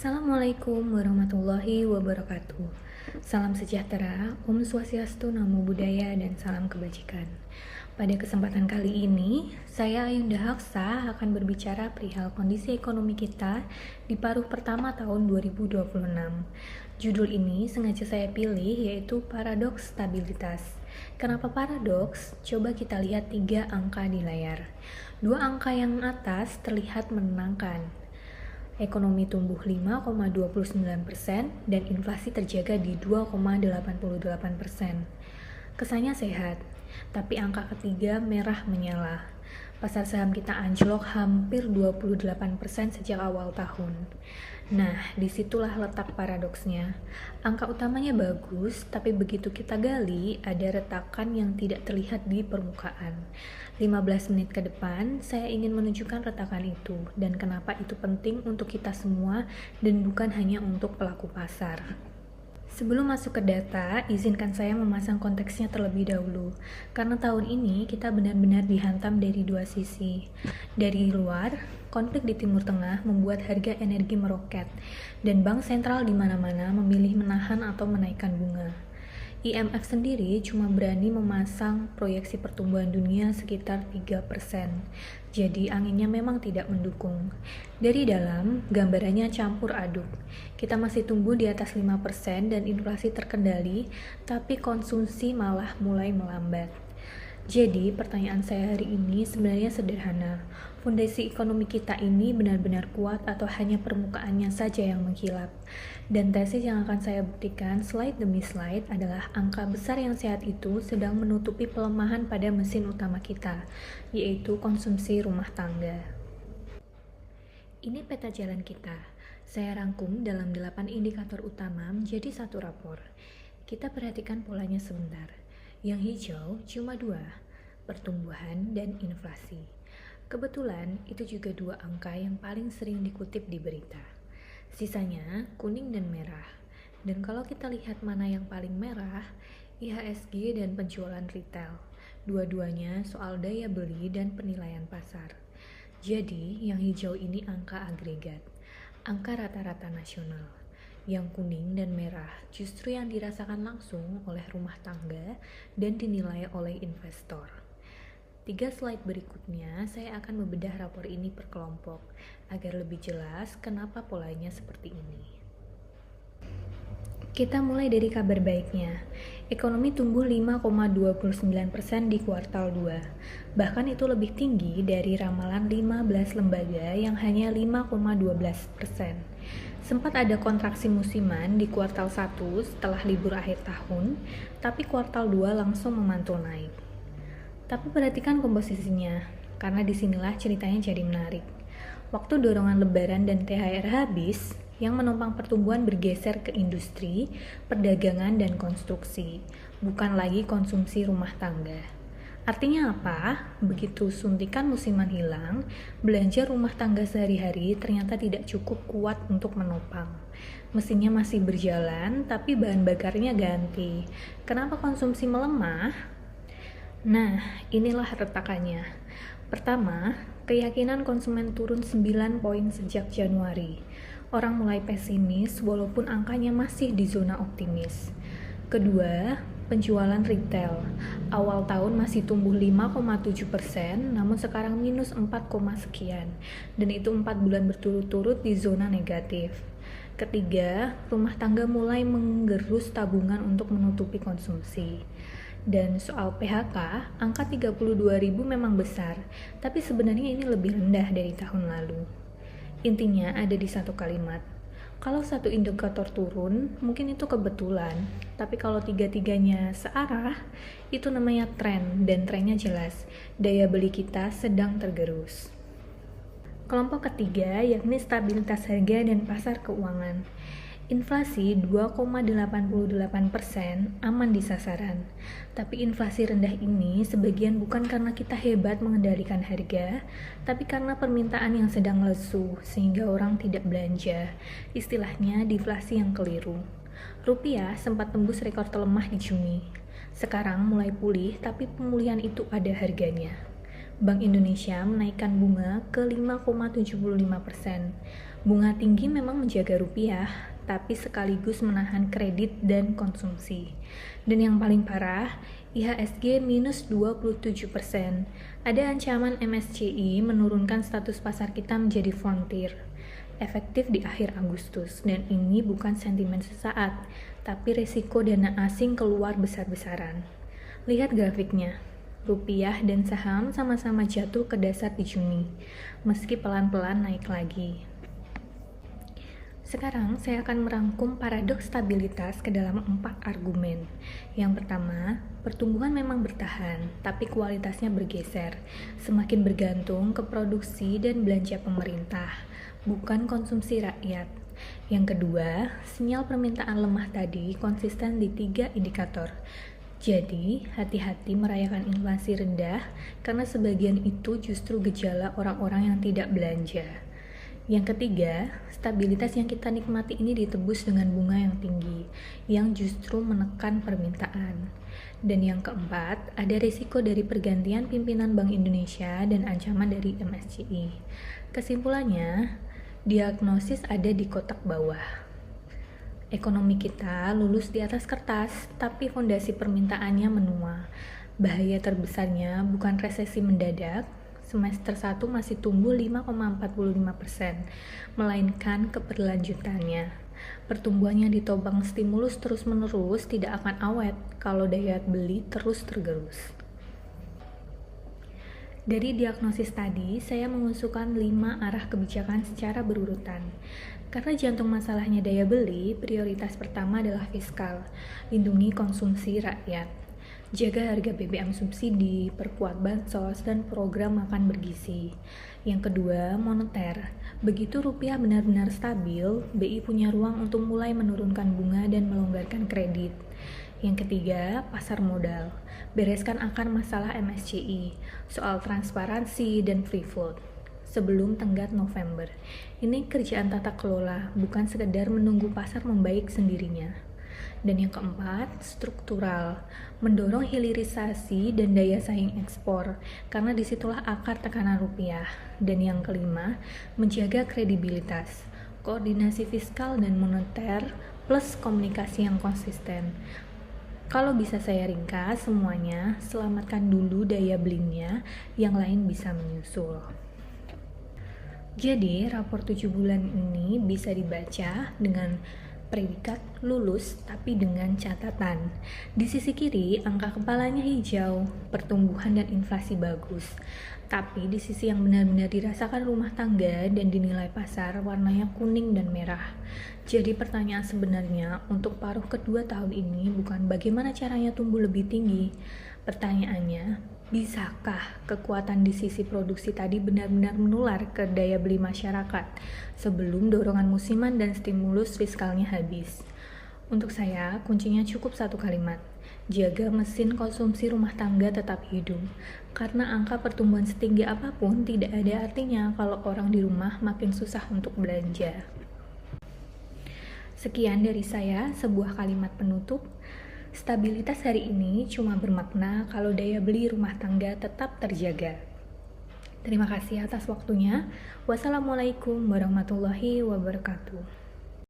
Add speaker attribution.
Speaker 1: Assalamualaikum warahmatullahi wabarakatuh. Salam sejahtera, Om Swastiastu, Namo Buddhaya, dan salam kebajikan. Pada kesempatan kali ini, saya Ayunda Haksa akan berbicara perihal kondisi ekonomi kita di paruh pertama tahun 2026. Judul ini sengaja saya pilih yaitu Paradoks Stabilitas. Kenapa paradoks? Coba kita lihat 3 angka di layar. 2 angka yang atas terlihat menenangkan. Ekonomi tumbuh 5,29% dan inflasi terjaga di 2,88%. Kesannya sehat, tapi angka ketiga merah menyala. Pasar saham kita anjlok hampir 28% sejak awal tahun. Nah, disitulah letak paradoksnya. Angka utamanya bagus, tapi begitu kita gali, ada retakan yang tidak terlihat di permukaan. 15 menit ke depan, saya ingin menunjukkan retakan itu, dan kenapa itu penting untuk kita semua, dan bukan hanya untuk pelaku pasar. Sebelum masuk ke data, izinkan saya memasang konteksnya terlebih dahulu. Karena tahun ini kita benar-benar dihantam dari 2 sisi. Dari luar, konflik di Timur Tengah membuat harga energi meroket, dan bank sentral di mana-mana memilih menahan atau menaikkan bunga. IMF sendiri cuma berani memasang proyeksi pertumbuhan dunia sekitar 3%. Jadi anginnya memang tidak mendukung. Dari dalam, gambarannya campur aduk. Kita masih tumbuh di atas 5% dan inflasi terkendali, tapi konsumsi malah mulai melambat. Jadi, pertanyaan saya hari ini sebenarnya sederhana. Fondasi ekonomi kita ini benar-benar kuat atau hanya permukaannya saja yang mengkilap? Dan tesis yang akan saya buktikan slide demi slide adalah angka besar yang sehat itu sedang menutupi pelemahan pada mesin utama kita, yaitu konsumsi rumah tangga. Ini peta jalan kita. Saya rangkum dalam 8 indikator utama menjadi satu rapor. Kita perhatikan polanya sebentar. Yang hijau cuma 2, pertumbuhan dan inflasi. Kebetulan itu juga 2 angka yang paling sering dikutip di berita. Sisanya kuning dan merah. Dan kalau kita lihat mana yang paling merah, IHSG dan penjualan retail. Dua-duanya soal daya beli dan penilaian pasar. Jadi yang hijau ini angka agregat, angka rata-rata nasional. Yang kuning dan merah justru yang dirasakan langsung oleh rumah tangga dan dinilai oleh investor. 3 slide berikutnya saya akan membedah rapor ini per kelompok agar lebih jelas kenapa polanya seperti ini. Kita mulai dari kabar baiknya. Ekonomi tumbuh 5,29% di kuartal 2. Bahkan itu lebih tinggi dari ramalan 15 lembaga yang hanya 5,12%. Sempat ada kontraksi musiman di kuartal 1 setelah libur akhir tahun, tapi kuartal 2 langsung memantul naik. Tapi perhatikan komposisinya, karena disinilah ceritanya jadi menarik. Waktu dorongan lebaran dan THR habis, yang menopang pertumbuhan bergeser ke industri, perdagangan, dan konstruksi, bukan lagi konsumsi rumah tangga. Artinya apa? Begitu suntikan musiman hilang, belanja rumah tangga sehari-hari ternyata tidak cukup kuat untuk menopang. Mesinnya masih berjalan, tapi bahan bakarnya ganti. Kenapa konsumsi melemah? Nah, inilah retakannya. Pertama, keyakinan konsumen turun 9 poin sejak Januari. Orang mulai pesimis walaupun angkanya masih di zona optimis. Kedua, penjualan retail. Awal tahun masih tumbuh 5,7%, namun sekarang minus 4, sekian. Dan itu 4 bulan berturut-turut di zona negatif. Ketiga, rumah tangga mulai menggerus tabungan untuk menutupi konsumsi. Dan soal PHK, angka 32.000 memang besar, tapi sebenarnya ini lebih rendah dari tahun lalu. Intinya ada di satu kalimat. Kalau satu indikator turun, mungkin itu kebetulan. Tapi kalau tiga-tiganya searah, itu namanya tren, dan trennya jelas. Daya beli kita sedang tergerus. Kelompok ketiga yakni stabilitas harga dan pasar keuangan. Inflasi 2,88% aman di sasaran. Tapi inflasi rendah ini sebagian bukan karena kita hebat mengendalikan harga, tapi karena permintaan yang sedang lesu sehingga orang tidak belanja. Istilahnya deflasi yang keliru. Rupiah sempat tembus rekor terlemah di Juni. Sekarang mulai pulih, tapi pemulihan itu ada harganya. Bank Indonesia menaikkan bunga ke 5,75%. Bunga tinggi memang menjaga rupiah, tapi sekaligus menahan kredit dan konsumsi. Dan yang paling parah, IHSG minus 27%. Ada ancaman MSCI menurunkan status pasar kita menjadi frontier, efektif di akhir Agustus. Dan ini bukan sentimen sesaat, tapi resiko dana asing keluar besar-besaran. Lihat grafiknya. Rupiah dan saham sama-sama jatuh ke dasar di Juni, meski pelan-pelan naik lagi. Sekarang saya akan merangkum paradoks stabilitas ke dalam 4 argumen. Yang pertama, pertumbuhan memang bertahan, tapi kualitasnya bergeser, semakin bergantung ke produksi dan belanja pemerintah, bukan konsumsi rakyat. Yang kedua, sinyal permintaan lemah tadi konsisten di 3 indikator. Jadi, hati-hati merayakan inflasi rendah karena sebagian itu justru gejala orang-orang yang tidak belanja. Yang ketiga, stabilitas yang kita nikmati ini ditebus dengan bunga yang tinggi, yang justru menekan permintaan. Dan yang keempat, ada risiko dari pergantian pimpinan Bank Indonesia dan ancaman dari MSCI. Kesimpulannya, diagnosis ada di kotak bawah. Ekonomi kita lulus di atas kertas, tapi fondasi permintaannya menua. Bahaya terbesarnya bukan resesi mendadak, semester 1 masih tumbuh 5,45%, melainkan keberlanjutannya. Pertumbuhan yang ditopang stimulus terus-menerus tidak akan awet kalau daya beli terus tergerus. Dari diagnosis tadi, saya mengusulkan 5 arah kebijakan secara berurutan. Karena jantung masalahnya daya beli, prioritas pertama adalah fiskal, lindungi konsumsi rakyat. Jaga harga BBM subsidi, perkuat bansos, dan program makan bergizi. Yang kedua, moneter. Begitu rupiah benar-benar stabil, BI punya ruang untuk mulai menurunkan bunga dan melonggarkan kredit. Yang ketiga, pasar modal. Bereskan akar masalah MSCI, soal transparansi dan free float sebelum tenggat November. Ini kerjaan tata kelola, bukan sekedar menunggu pasar membaik sendirinya. Dan yang keempat, struktural, mendorong hilirisasi dan daya saing ekspor, karena disitulah akar tekanan rupiah. Dan yang kelima, menjaga kredibilitas, koordinasi fiskal dan moneter, plus komunikasi yang konsisten. Kalau bisa saya ringkas semuanya, selamatkan dulu daya belinya, yang lain bisa menyusul. Jadi, rapor 7 bulan ini bisa dibaca dengan predikat lulus tapi dengan catatan. Di sisi kiri, angka kepalanya hijau, pertumbuhan dan inflasi bagus. Tapi di sisi yang benar-benar dirasakan rumah tangga dan dinilai pasar, warnanya kuning dan merah. Jadi pertanyaan sebenarnya untuk paruh kedua tahun ini bukan bagaimana caranya tumbuh lebih tinggi. Pertanyaannya, bisakah kekuatan di sisi produksi tadi benar-benar menular ke daya beli masyarakat sebelum dorongan musiman dan stimulus fiskalnya habis? Untuk saya, kuncinya cukup satu kalimat. Jaga mesin konsumsi rumah tangga tetap hidup. Karena angka pertumbuhan setinggi apapun tidak ada artinya kalau orang di rumah makin susah untuk belanja. Sekian dari saya, sebuah kalimat penutup. Stabilitas hari ini cuma bermakna kalau daya beli rumah tangga tetap terjaga. Terima kasih atas waktunya. Wassalamualaikum warahmatullahi wabarakatuh.